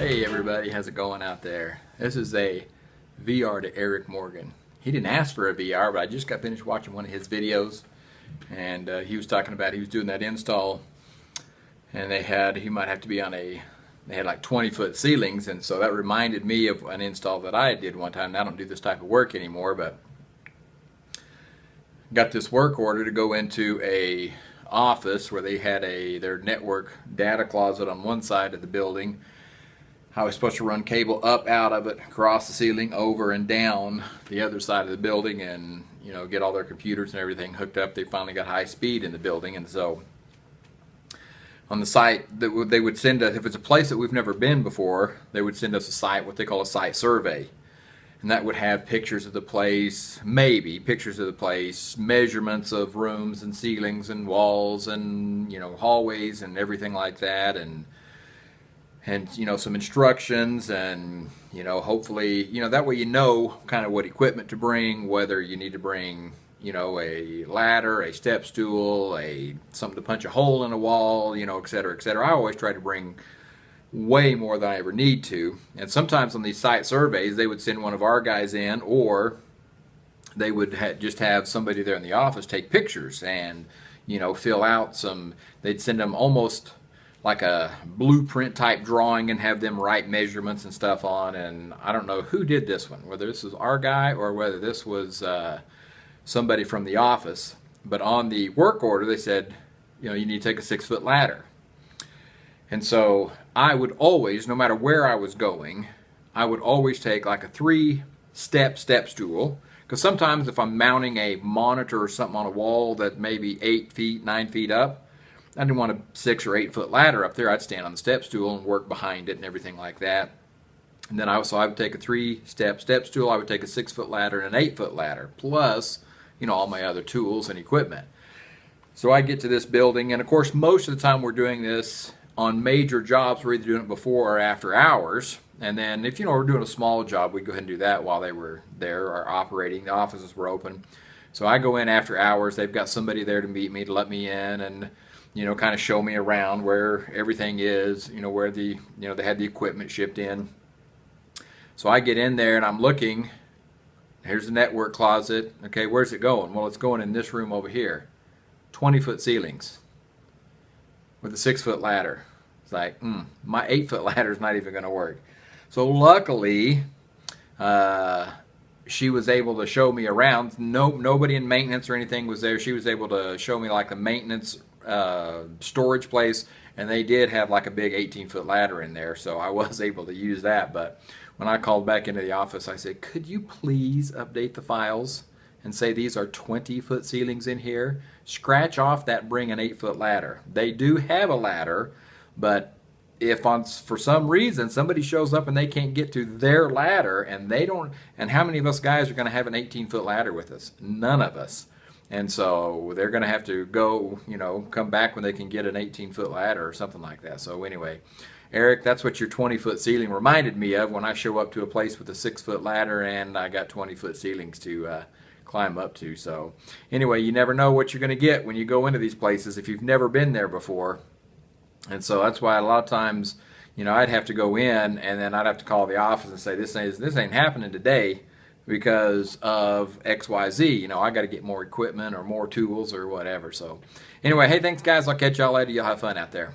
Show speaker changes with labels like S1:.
S1: Hey everybody, how's it going out there? This is a VR to Eric Morgan. He didn't ask for a VR, but I just got finished watching one of his videos, and he was talking about he was doing that install, and he might have to be on they had like 20-foot ceilings, and so that reminded me of an install that I did one time. I don't do this type of work anymore, but got this work order to go into a office where they had their network data closet on one side of the building. I was supposed to run cable up out of it, across the ceiling, over and down the other side of the building, and get all their computers and everything hooked up. They finally got high speed in the building, and so on the site they would send us, if it's a place that we've never been before, they would send us a site, what they call a site survey, and that would have pictures of the place, maybe pictures of the place, measurements of rooms and ceilings and walls and hallways and everything like that, and some instructions, and hopefully that way kind of what equipment to bring, whether you need to bring a ladder, a step stool, something to punch a hole in a wall, et cetera, et cetera. I always try to bring way more than I ever need to, and sometimes on these site surveys they would send one of our guys in, or they would just have somebody there in the office take pictures and fill out they'd send them almost like a blueprint type drawing and have them write measurements and stuff on. And I don't know who did this one, whether this was our guy or whether this was somebody from the office, but on the work order they said you need to take a 6-foot ladder. And so I would always, no matter where I was going, I would always take like a 3-step step stool, because sometimes if I'm mounting a monitor or something on a wall that maybe 8 feet, 9 feet up, I didn't want a 6 or 8-foot ladder up there. I'd stand on the step stool and work behind it and everything like that. And then I would take a 3-step step stool, I would take a 6-foot ladder and an 8-foot ladder, plus all my other tools and equipment. So I get to this building, and of course most of the time we're doing this on major jobs. We're either doing it before or after hours, and then if we're doing a small job, we go ahead and do that while they were there or operating. The offices were open. So I go in after hours. They've got somebody there to meet me, to let me in, and kind of show me around where everything is, where they had the equipment shipped in. So I get in there and I'm looking. Here's the network closet. Okay, where's it going? Well, it's going in this room over here. 20-foot ceilings with a 6-foot ladder. It's like, my 8-foot ladder is not even going to work. So luckily, she was able to show me around. Nobody in maintenance or anything was there. She was able to show me like the maintenance storage place, and they did have like a big 18-foot ladder in there, so I was able to use that. But when I called back into the office, I said, could you please update the files and say these are 20-foot ceilings in here? Scratch off that bring an 8-foot ladder. They do have a ladder, but if for some reason somebody shows up and they can't get to their ladder, and how many of us guys are going to have an 18-foot ladder with us? None of us. And so they're going to have to go, come back when they can get an 18-foot ladder or something like that. So anyway, Eric, that's what your 20-foot ceiling reminded me of when I show up to a place with a 6-foot ladder and I got 20-foot ceilings to climb up to. So anyway, you never know what you're going to get when you go into these places if you've never been there before. And so that's why a lot of times, I'd have to go in and then I'd have to call the office and say, this ain't happening today, because of XYZ. I got to get more equipment or more tools or whatever. So anyway, hey, thanks guys. I'll catch y'all later. Y'all have fun out there.